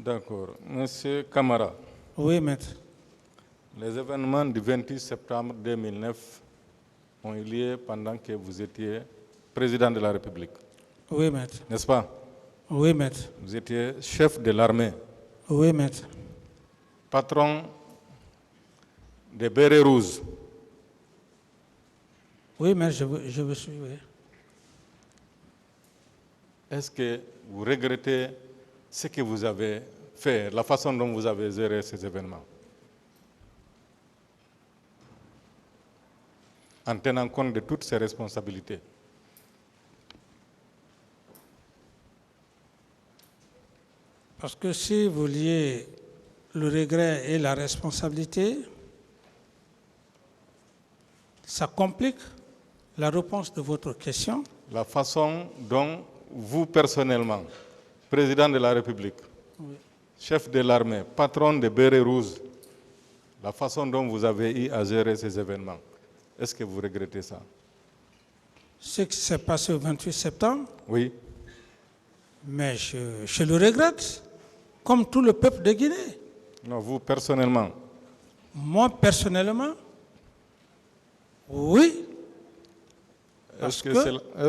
D'accord. Monsieur Camara, Oui, maître. les événements du 28 septembre 2009 ont eu lieu pendant que vous étiez président de la République, Oui, maître. n'est-ce pas? Oui, maître. Vous étiez chef de l'armée, Oui, maître. patron des Bérets Rouges. Oui, maître, je vous suis, oui. Est-ce que vous regrettez ce que vous avez fait, la façon dont vous avez géré ces événements, en tenant compte de toutes ces responsabilités? Parce que si vous liez le regret et la responsabilité, ça complique la réponse de votre question. La façon dont vous, personnellement, président de la République, chef de l'armée, patron des Bérets Rouges, la façon dont vous avez eu à gérer ces événements, est-ce que vous regrettez ça? Ce qui s'est passé au 28 septembre, Oui. mais je le regrette, comme tout le peuple de Guinée. Non, vous, personnellement? Moi, personnellement, oui. Est-ce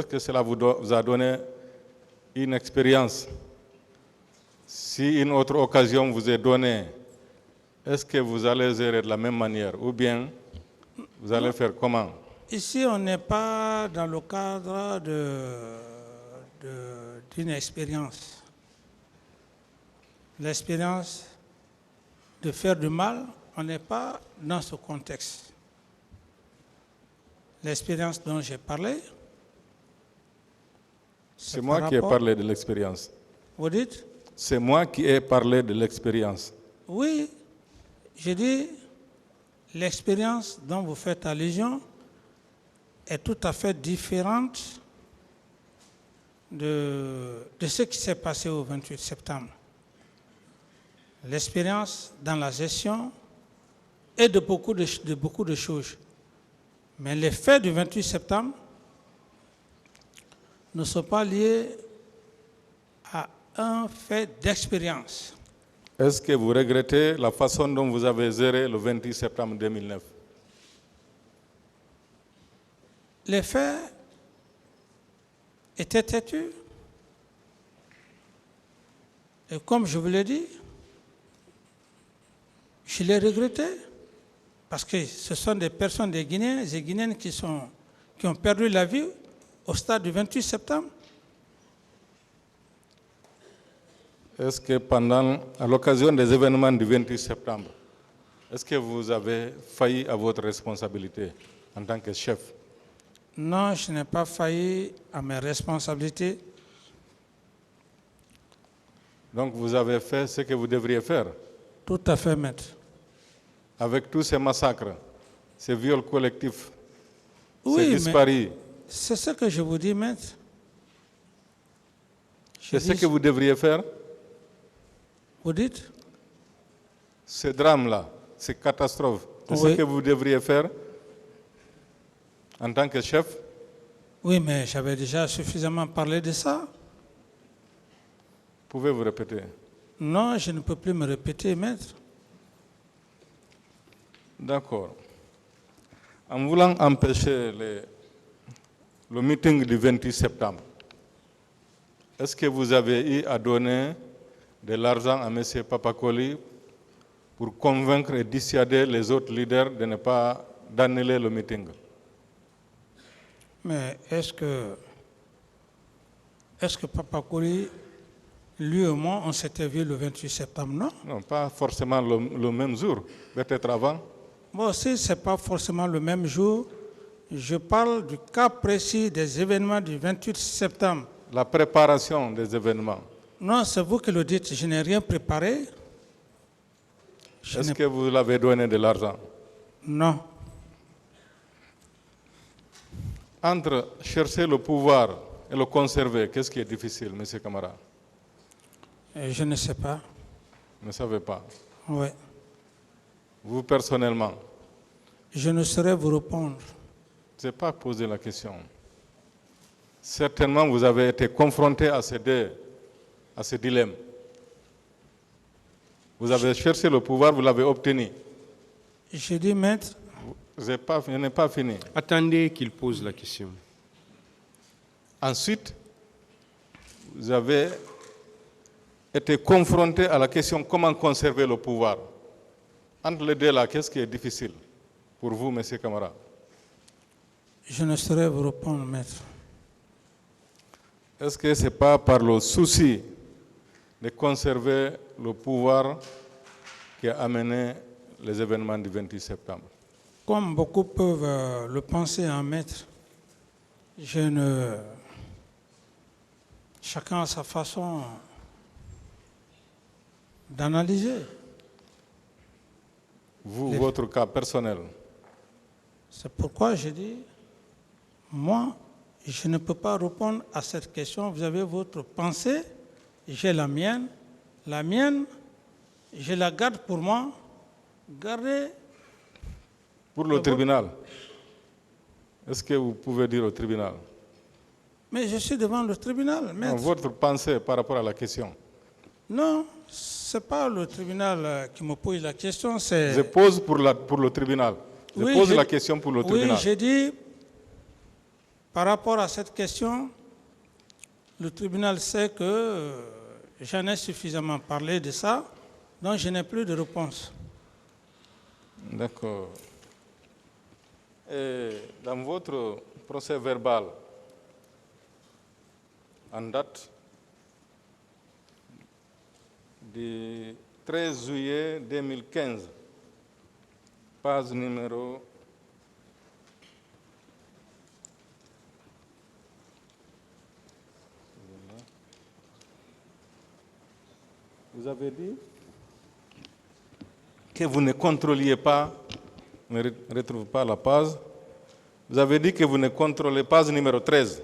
que cela vous a donné une expérience? Si une autre occasion vous est donnée, est-ce que vous allez gérer de la même manière ou bien vous allez faire comment? Ici, on n'est pas dans le cadre d'une expérience. L'expérience de faire du mal, on n'est pas dans ce contexte. L'expérience dont j'ai parlé, c'est moi qui ai parlé de l'expérience. Vous dites? C'est moi qui ai parlé de l'expérience. Oui, je dis l'expérience dont vous faites allusion est tout à fait différente de ce qui s'est passé au 28 septembre. L'expérience dans la gestion est de beaucoup de choses. Mais les faits du 28 septembre ne sont pas liés à un fait d'expérience. Est-ce que vous regrettez la façon dont vous avez géré le 28 septembre 2009? Les faits étaient têtus. Et comme je vous l'ai dit, je l'ai regretté. Parce que ce sont des personnes, des Guinéens et Guinéennes qui ont perdu la vie au stade du 28 septembre. Est-ce que à l'occasion des événements du 28 septembre, est-ce que vous avez failli à votre responsabilité en tant que chef? Non, je n'ai pas failli à mes responsabilités. Donc vous avez fait ce que vous devriez faire? Tout à fait, maître. Avec tous ces massacres, ces viols collectifs, oui, ces disparus. C'est ce que je vous dis, maître. C'est ce que vous devriez faire? Vous dites? Ce drame-là, ces catastrophes, c'est oui. Ce que vous devriez faire en tant que chef? Oui, mais j'avais déjà suffisamment parlé de ça. Pouvez-vous répéter? Non, je ne peux plus me répéter, maître. D'accord. En voulant empêcher le meeting du 28 septembre, est-ce que vous avez eu à donner de l'argent à M. Papakoli pour convaincre et dissuader les autres leaders de ne pas d'annuler le meeting? Mais est-ce que Papakoli, lui et moi, on s'était vu le 28 septembre, non? Non, pas forcément le même jour, peut-être avant. Bon, si ce n'est pas forcément le même jour, je parle du cas précis des événements du 28 septembre. La préparation des événements. Non, c'est vous qui le dites, je n'ai rien préparé. Est-ce que vous l'avez donné de l'argent? Non. Entre chercher le pouvoir et le conserver, qu'est-ce qui est difficile, M. Camara? Je ne sais pas. Vous ne savez pas? Oui. Vous, personnellement? Je ne saurais vous répondre. Je n'ai pas posé la question. Certainement, vous avez été confronté à ce dilemme. Vous avez cherché le pouvoir, vous l'avez obtenu. J'ai dit, maître, Je n'ai pas fini. Attendez qu'il pose la question. Ensuite, vous avez été confronté à la question comment conserver le pouvoir. Entre les deux là, qu'est-ce qui est difficile pour vous, M. Camara? je ne saurais vous répondre, maître. Est-ce que ce n'est pas par le souci de conserver le pouvoir qui a amené les événements du 28 septembre? Comme beaucoup peuvent le penser en maître, chacun a sa façon d'analyser. Vous, votre cas personnel, C'est pourquoi j'ai dit, moi, je ne peux pas répondre à cette question. Vous avez votre pensée, j'ai la mienne. La mienne, je la garde pour moi. Gardez. pour le tribunal, est-ce que vous pouvez dire au tribunal Mais je suis devant le tribunal, non, maître. votre pensée par rapport à la question? Non, ce n'est pas le tribunal qui me pose la question, Je c'est... pose pour le tribunal. Je Oui, pose la question pour le tribunal. Oui, j'ai dit, par rapport à cette question, le tribunal sait que j'en ai suffisamment parlé de ça, donc je n'ai plus de réponse. D'accord. Et dans votre procès verbal, en date du 13 juillet 2015, page numéro 1. Vous avez dit que vous ne contrôliez pas, ne retrouve pas la page. Vous avez dit que vous ne contrôlez pas, page numéro 13.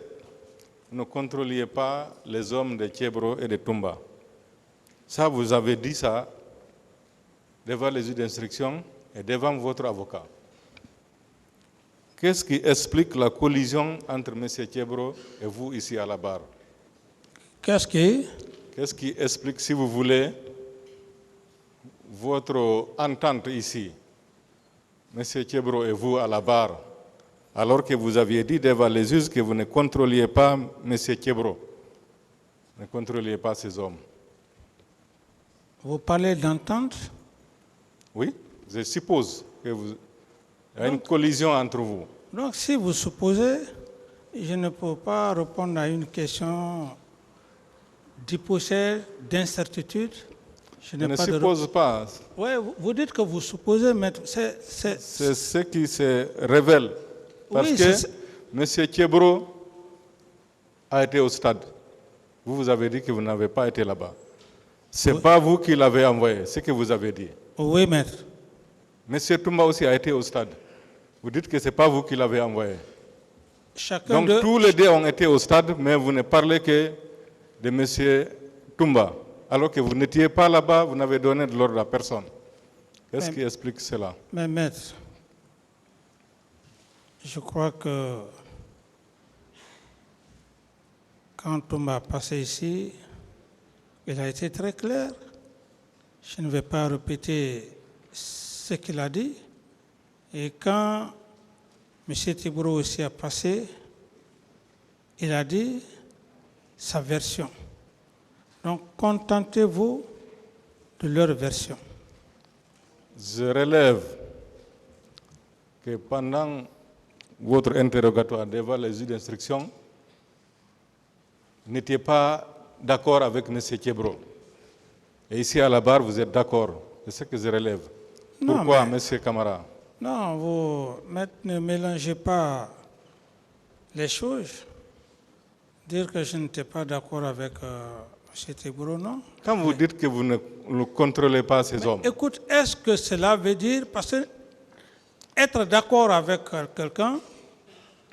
Vous ne contrôliez pas les hommes de Thiebro et de Toumba. Ça, vous avez dit ça devant les juges d'instruction et devant votre avocat. Qu'est-ce qui explique la collision entre M. Thiebro et vous ici à la barre? Qu'est-ce qui explique, si vous voulez, votre entente ici, M. Thiebro et vous à la barre, alors que vous aviez dit devant les juges que vous ne contrôliez pas M. Thiebro, ne contrôliez pas ces hommes? Vous parlez d'entente? Oui, je suppose que il y a une collision entre vous. Donc si vous supposez, je ne peux pas répondre à une question d'hypothèse, d'incertitude. Je ne suppose pas. Oui, vous dites que vous supposez, mais c'est ce qui se révèle. Parce oui, que M. Thiebro a été au stade. Vous avez dit que vous n'avez pas été là-bas. Ce n'est pas vous qui l'avez envoyé, c'est ce que vous avez dit. Oui, maître. M. Toumba aussi a été au stade. Vous dites que ce n'est pas vous qui l'avez envoyé. Donc tous les deux ont été au stade, mais vous ne parlez que de M. Toumba. Alors que vous n'étiez pas là-bas, vous n'avez donné de l'ordre à personne. Qu'est-ce qui explique cela? Mais maître, je crois que quand Toumba a passé ici, il a été très clair. Je ne vais pas répéter ce qu'il a dit. Et quand M. Thiebro aussi a passé, il a dit sa version. Donc, contentez-vous de leur version. Je relève que pendant votre interrogatoire devant les juges d'instruction, vous n'étiez pas d'accord avec M. Thiebro. Et ici à la barre, vous êtes d'accord. C'est ce que je relève. Non, Pourquoi, M. Camara? Non, vous ne mélangez pas les choses. Dire que je n'étais pas d'accord avec M. Thiebro, non. Quand vous dites que vous ne contrôlez pas ces hommes. Écoute, est-ce que cela veut dire, parce que être d'accord avec quelqu'un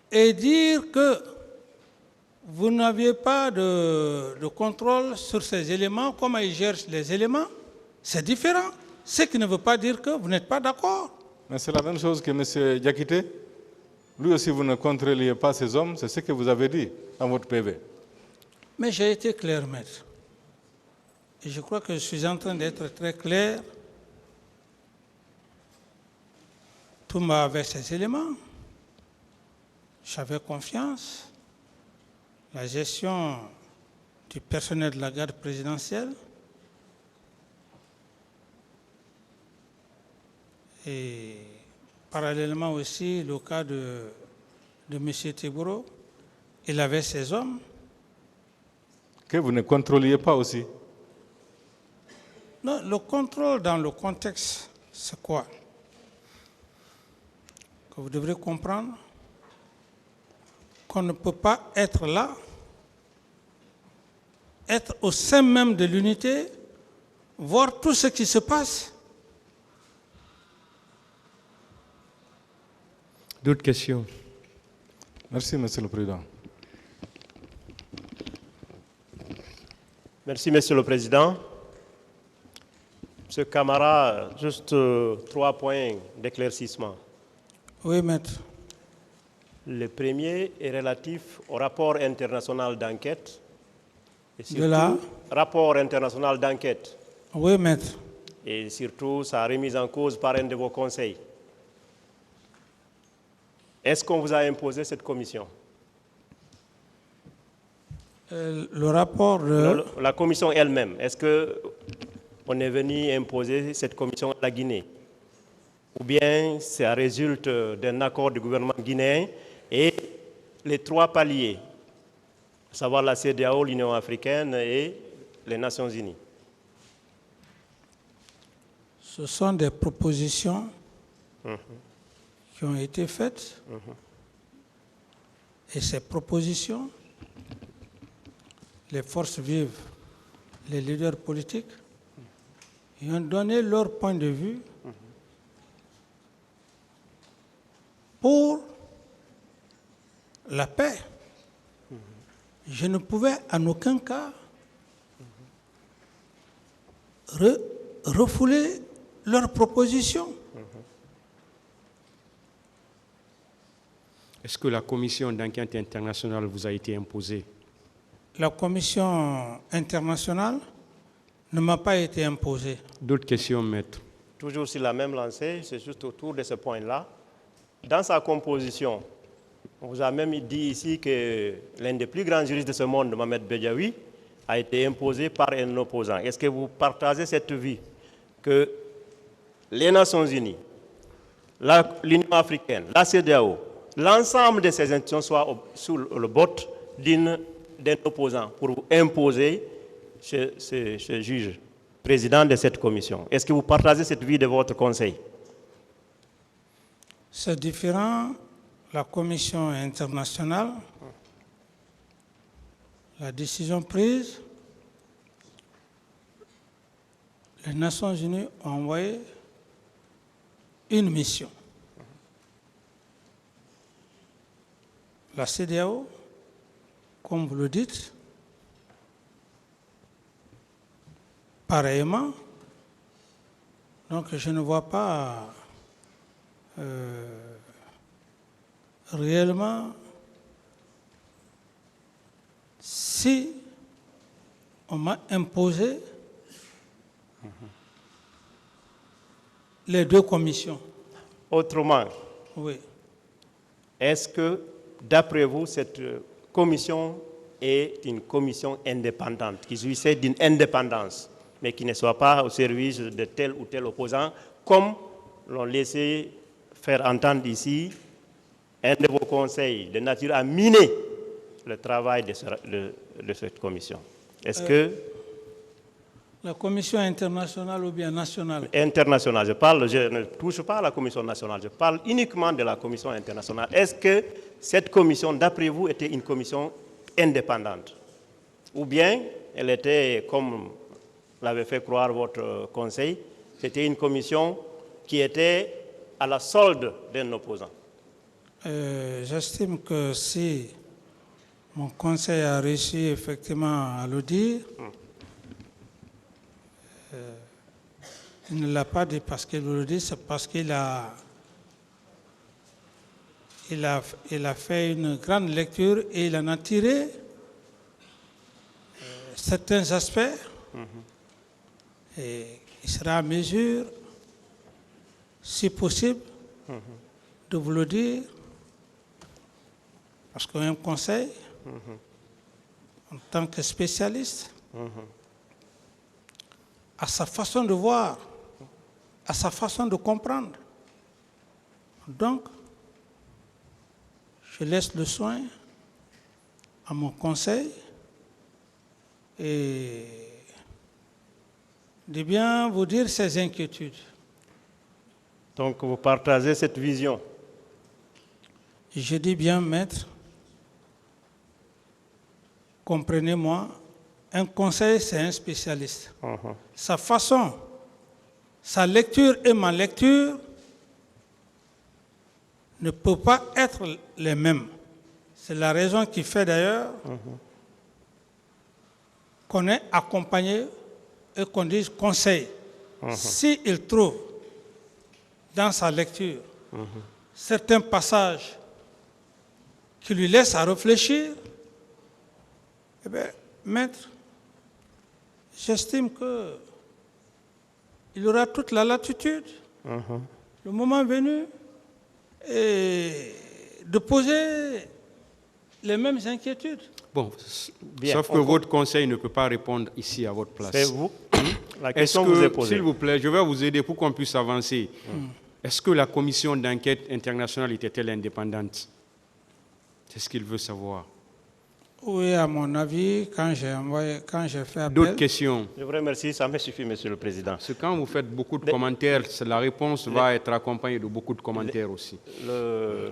et dire que vous n'aviez pas de contrôle sur ces éléments, comment ils gèrent les éléments, c'est différent. Ce qui ne veut pas dire que vous n'êtes pas d'accord. Mais c'est la même chose que M. Diakité. Lui aussi, vous ne contrôliez pas ces hommes, c'est ce que vous avez dit dans votre PV. Mais j'ai été clair, maître. Et je crois que je suis en train d'être très clair. Toumba avait ses éléments. J'avais confiance. La gestion du personnel de la garde présidentielle et parallèlement aussi le cas de M. Teburo, il avait ses hommes. Que vous ne contrôliez pas aussi? Non, le contrôle dans le contexte, c'est quoi? Que vous devrez comprendre qu'on ne peut pas être là, être au sein même de l'unité, voir tout ce qui se passe. D'autres questions? Merci, Monsieur le Président. Merci, Monsieur le Président. Monsieur Camara, juste 3 points d'éclaircissement. Oui, maître. Le premier est relatif au rapport international d'enquête. De là? Rapport international d'enquête. Oui, maître. Et surtout sa remise en cause par un de vos conseils. Est-ce qu'on vous a imposé cette commission? Le rapport de... La commission elle-même, est-ce qu'on est venu imposer cette commission à la Guinée? Ou bien ça résulte d'un accord du gouvernement guinéen et les 3 paliers, à savoir la CEDEAO, l'Union africaine et les Nations unies? Ce sont des propositions qui ont été faites. Et ces propositions, les forces vives, les leaders politiques, ils ont donné leur point de vue pour la paix. Je ne pouvais en aucun cas refouler leurs propositions. Est-ce que la commission d'enquête internationale vous a été imposée? La commission internationale ne m'a pas été imposée. D'autres questions, maître? Toujours sur la même lancée, c'est juste autour de ce point-là. Dans sa composition, on vous a même dit ici que l'un des plus grands juristes de ce monde, Mohamed Bedjaoui, a été imposé par un opposant. Est-ce que vous partagez cette vue que les Nations unies, l'Union africaine, la CEDEAO, l'ensemble de ces institutions soient sous le botte d'un opposant pour imposer ce juge, président de cette commission? Est-ce que vous partagez cette vue de votre conseil? C'est différent. La commission internationale, la décision prise, les Nations unies ont envoyé une mission. La CEDEAO, comme vous le dites, pareillement. Donc je ne vois pas réellement si on m'a imposé les 2 commissions. Autrement, Oui. est-ce que, d'après vous, cette commission est une commission indépendante, qui jouissait d'une indépendance, mais qui ne soit pas au service de tel ou tel opposant, comme l'ont laissé faire entendre ici un de vos conseils de nature à miner le travail de cette commission? Est-ce que... La commission internationale ou bien nationale? Internationale, je ne touche pas à la commission nationale, je parle uniquement de la commission internationale. Est-ce que cette commission, d'après vous, était une commission indépendante? Ou bien elle était, comme l'avait fait croire votre conseil, c'était une commission qui était à la solde d'un opposant? J'estime que si mon conseil a réussi effectivement à le dire, il ne l'a pas dit parce qu'il le dit, c'est parce qu'il a fait une grande lecture et il en a tiré certains aspects Et il sera à mesure, si possible, de vous le dire, parce qu'un conseil, en tant que spécialiste, à sa façon de voir, à sa façon de comprendre. Donc, je laisse le soin à mon conseil et de bien vous dire ses inquiétudes. Donc vous partagez cette vision. Je dis bien, maître, comprenez-moi, un conseil, c'est un spécialiste. Sa façon, sa lecture et ma lecture ne peuvent pas être les mêmes. C'est la raison qui fait d'ailleurs qu'on est accompagné et qu'on dise conseil. S'il trouve dans sa lecture certains passages qui lui laissent à réfléchir, eh bien, maître, j'estime qu'il aura toute la latitude, le moment venu, et de poser les mêmes inquiétudes. Bon, Bien, sauf que votre conseil ne peut pas répondre ici à votre place. C'est vous. La Est-ce question vous est que, posée. s'il vous plaît, je vais vous aider pour qu'on puisse avancer. Est-ce que la commission d'enquête internationale était-elle indépendante? C'est ce qu'il veut savoir. Oui, à mon avis, quand j'ai fait D'autres appel, questions? Je vous remercie, ça me suffit, Monsieur le Président. Parce que quand vous faites beaucoup de commentaires, la réponse va être accompagnée de beaucoup de commentaires aussi. Le